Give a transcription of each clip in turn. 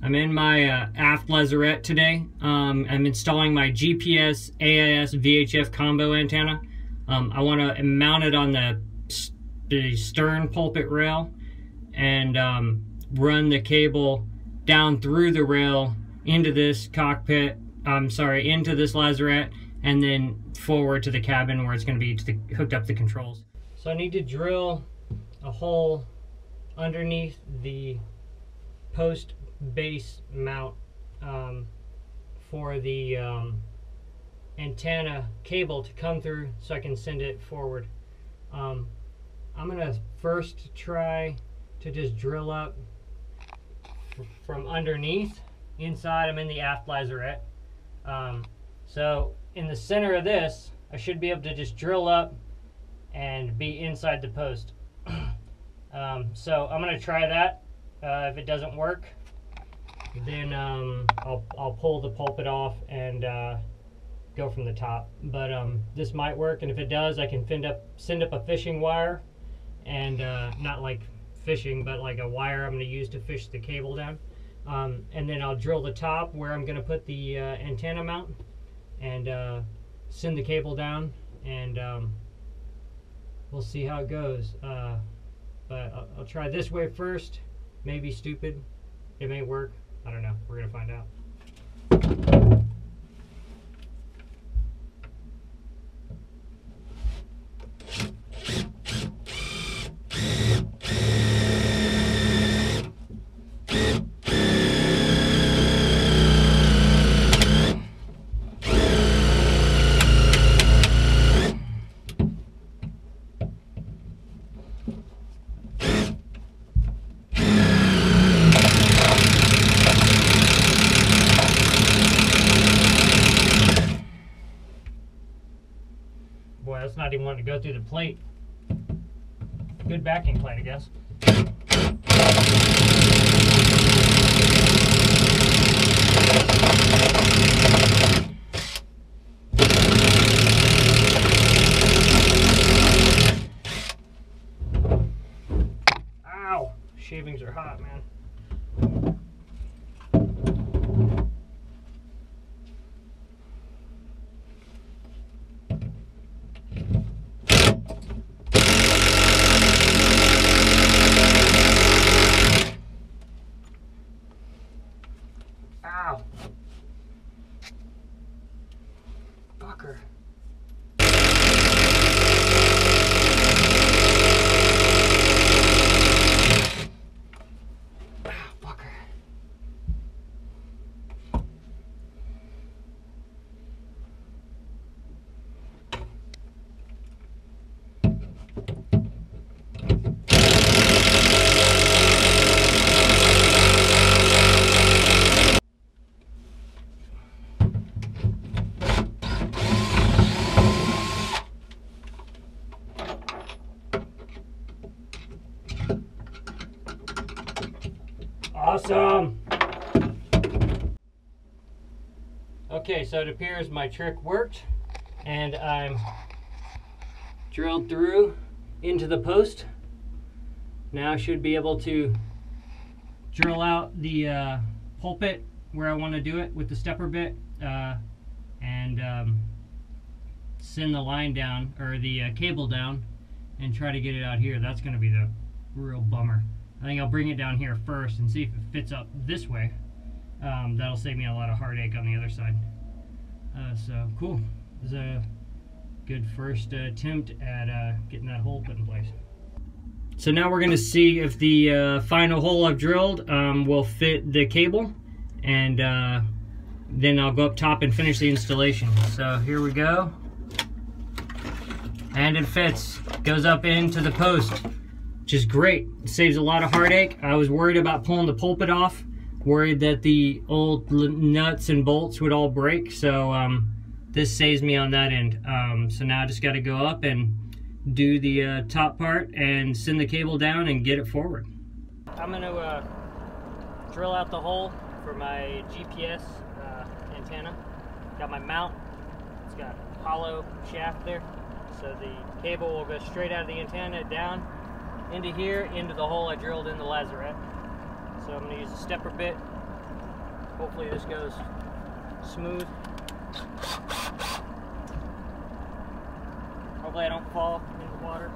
I'm in my aft lazarette today. I'm installing my GPS AIS VHF combo antenna. I want to mount it on the stern pulpit rail and run the cable down through the rail into this cockpit, into this lazarette, and then forward to the cabin where it's going to be hooked up to the controls. So I need to drill a hole underneath the post base mount for the antenna cable to come through so I can send it forward. I'm gonna first try to just drill up from underneath. Inside, I'm in the aft lazarette. So in the center of this, I should be able to just drill up and be inside the post. So I'm gonna try that. If it doesn't work, then I'll pull the pulpit off and go from the top. But this might work, and if it does, I can send up a fishing wire, and not like fishing, but like a wire I'm going to use to fish the cable down. And then I'll drill the top where I'm going to put the antenna mount, and send the cable down, and we'll see how it goes. But I'll try this way first. Maybe stupid. It may work. I don't know. We're going to find out. Boy, that's not even wanting to go through the plate. Good backing plate, I guess. Ow! Shavings are hot, man. Ow. Fucker. Awesome! Okay, so it appears my trick worked, and I'm drilled through into the post. Now I should be able to drill out the pulpit where I want to do it with the stepper bit, and send the line down, or the cable down, and try to get it out here. That's going to be the real bummer. I think I'll bring it down here first and see if it fits up this way. That'll save me a lot of heartache on the other side. So cool. This is a good first attempt at getting that hole put in place. So now we're going to see if the final hole I've drilled will fit the cable, and then I'll go up top and finish the installation. So here we go. And it fits. Goes up into the post, which is great. It saves a lot of heartache. I was worried about pulling the pulpit off, worried that the old nuts and bolts would all break, so this saves me on that end. So now I just got to go up and do the top part and send the cable down and get it forward. I'm going to drill out the hole for my GPS antenna. Got my mount. It's got a hollow shaft there, so the cable will go straight out of the antenna down into here, into the hole I drilled in the lazarette. So I'm going to use a stepper bit. Hopefully this goes smooth. Hopefully I don't fall in the water.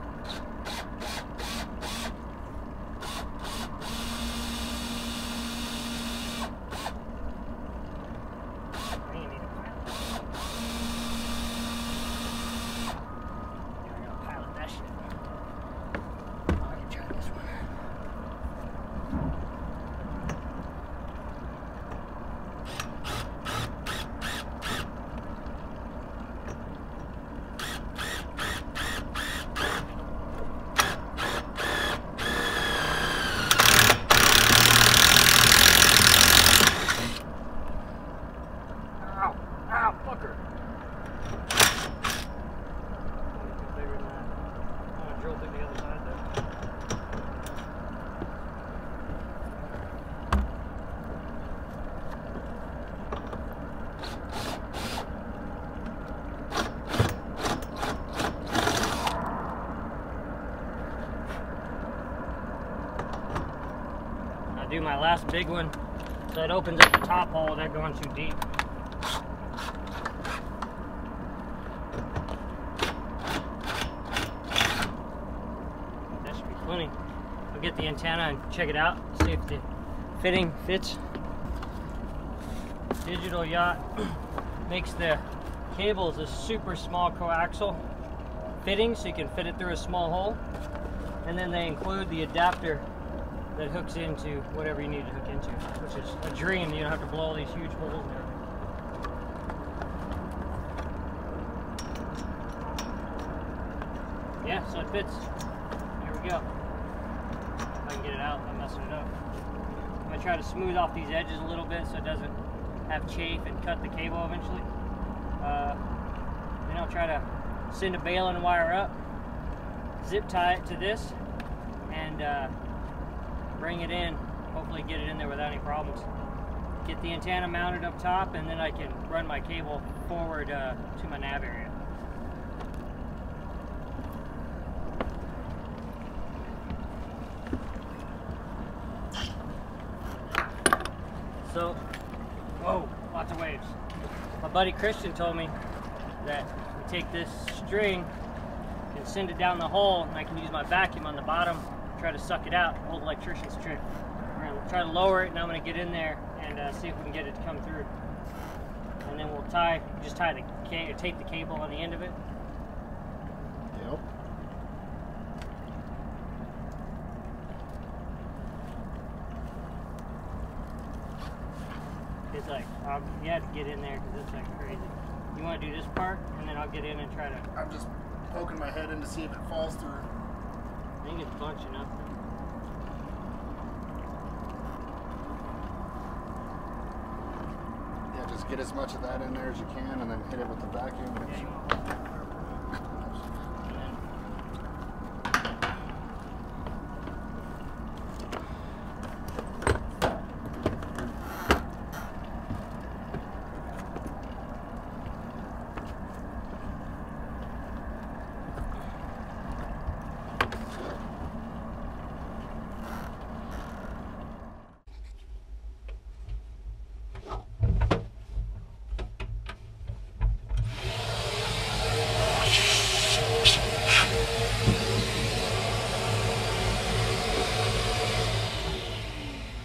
Do my last big one, so it opens up the top hole. They're going too deep. That should be plenty. I'll get the antenna and check it out, see if the fitting fits. Digital Yacht makes the cables a super small coaxial fitting, so you can fit it through a small hole, and then they include the adapter that hooks into whatever you need to hook into, which is a dream. You don't have to blow all these huge holes there. Yeah, so it fits. There we go. If I can get it out, I'm messing it up. I'm going to try to smooth off these edges a little bit so it doesn't have chafe and cut the cable eventually. Then I'll try to send a baling wire up, zip tie it to this, and bring it in, hopefully get it in there without any problems. Get the antenna mounted up top, and then I can run my cable forward to my nav area. So, whoa, lots of waves. My buddy Christian told me that we take this string and send it down the hole, and I can use my vacuum on the bottom, try to suck it out, old electrician's trick. We're going to try to lower it, and I'm going to get in there and see if we can get it to come through. And then we'll tape the cable on the end of it. Yep. It's like, you have to get in there because it's like crazy. You want to do this part, and then I'll get in and try to... I'm just poking my head in to see if it falls through. I think it's bunching up. Yeah, just get as much of that in there as you can, and then hit it with the vacuum.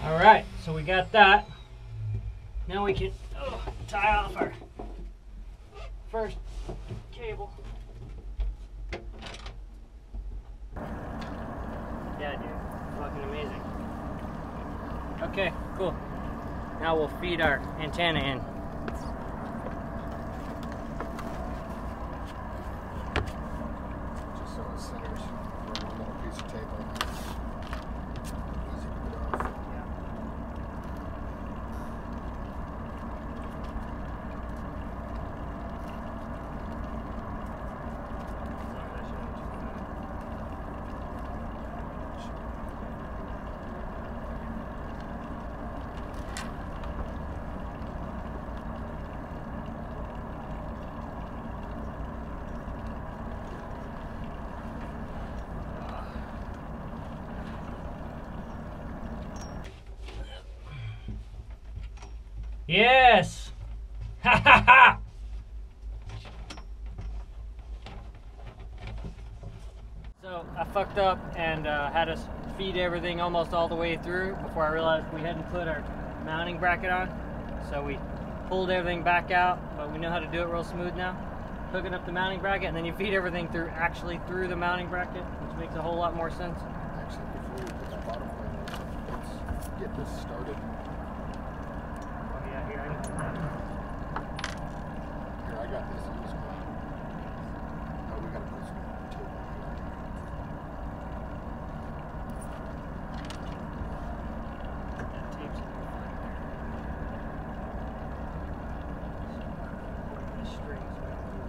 Alright, so we got that. Now we can tie off our first cable. Yeah, dude. Fucking amazing. Okay, cool. Now we'll feed our antenna in. Just so it centers for one little piece of tape on it. Easy to get off. Yes! Ha ha ha! So I fucked up and had us feed everything almost all the way through before I realized we hadn't put our mounting bracket on. So we pulled everything back out, but we know how to do it real smooth now. Hooking up the mounting bracket, and then you feed everything through the mounting bracket, which makes a whole lot more sense. Actually, before we put that bottom plane on, let's get this started. Oh yeah, here, Here, I got this. I'm just gonna... Oh, we gotta put some tape on here. that tape's in there. The strings back through.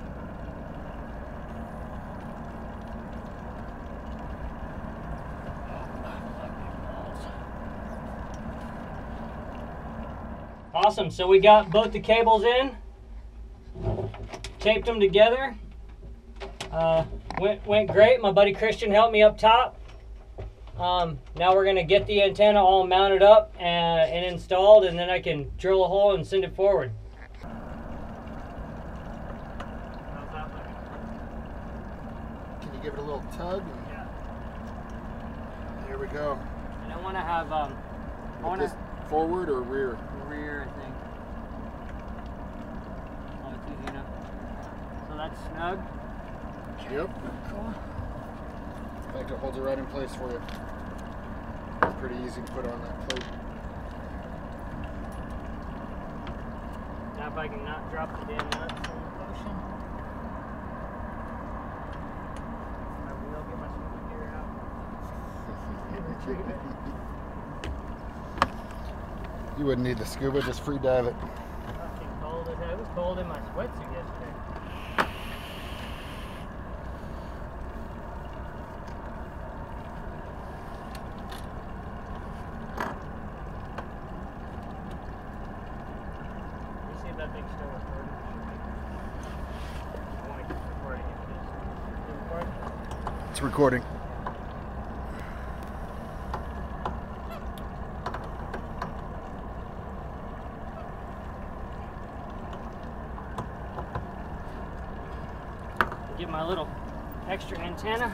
Awesome, so we got both the cables in, taped them together. Went great. My buddy Christian helped me up top. Now we're gonna get the antenna all mounted up and installed, and then I can drill a hole and send it forward. Can you give it a little tug? Yeah. Here we go. And I want to have I want This to forward or rear? rear, I think. Oh, it's easy enough. So that's snug. Yep. Cool. In fact, it holds it right in place for you. Pretty easy to put on that plate. Now if I can not drop the damn nuts in the potion, I will get my scuba gear out and retrieve it. You wouldn't need the scuba, just free dive it. Fucking cold as hell. It was cold in my sweatsuit yesterday. Let me see if that thing's still recording. I want to keep recording if it is. Is it recording? It's recording. Get my little extra antenna.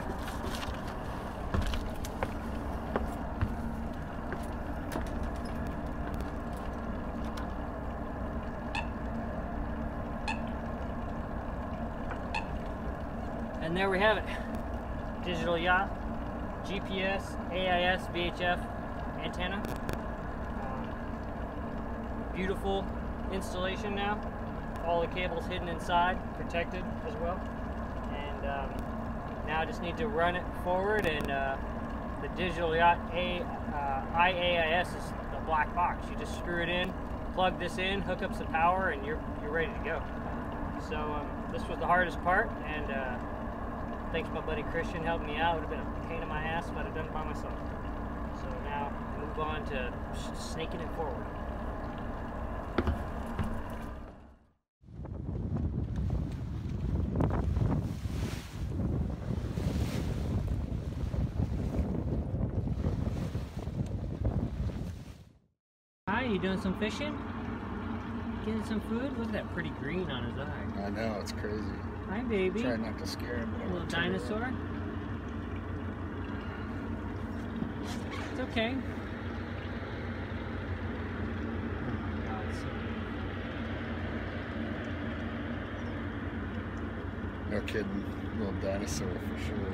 And there we have it. Digital Yacht GPS, AIS, VHF antenna. Beautiful installation now. All the cables hidden inside, protected as well. And now I just need to run it forward, and the Digital Yacht iAis is the black box. You just screw it in, plug this in, hook up some power, and you're ready to go. So this was the hardest part, and thanks to my buddy Christian helping me out. It would have been a pain in my ass if I'd have done it by myself. So now move on to snaking it forward. Hi, you doing some fishing? Getting some food? Look at that pretty green on his eye. I know, it's crazy. Hi, baby. Try not to scare him. A little dinosaur. It's okay. God, it's so No kidding. Little dinosaur for sure.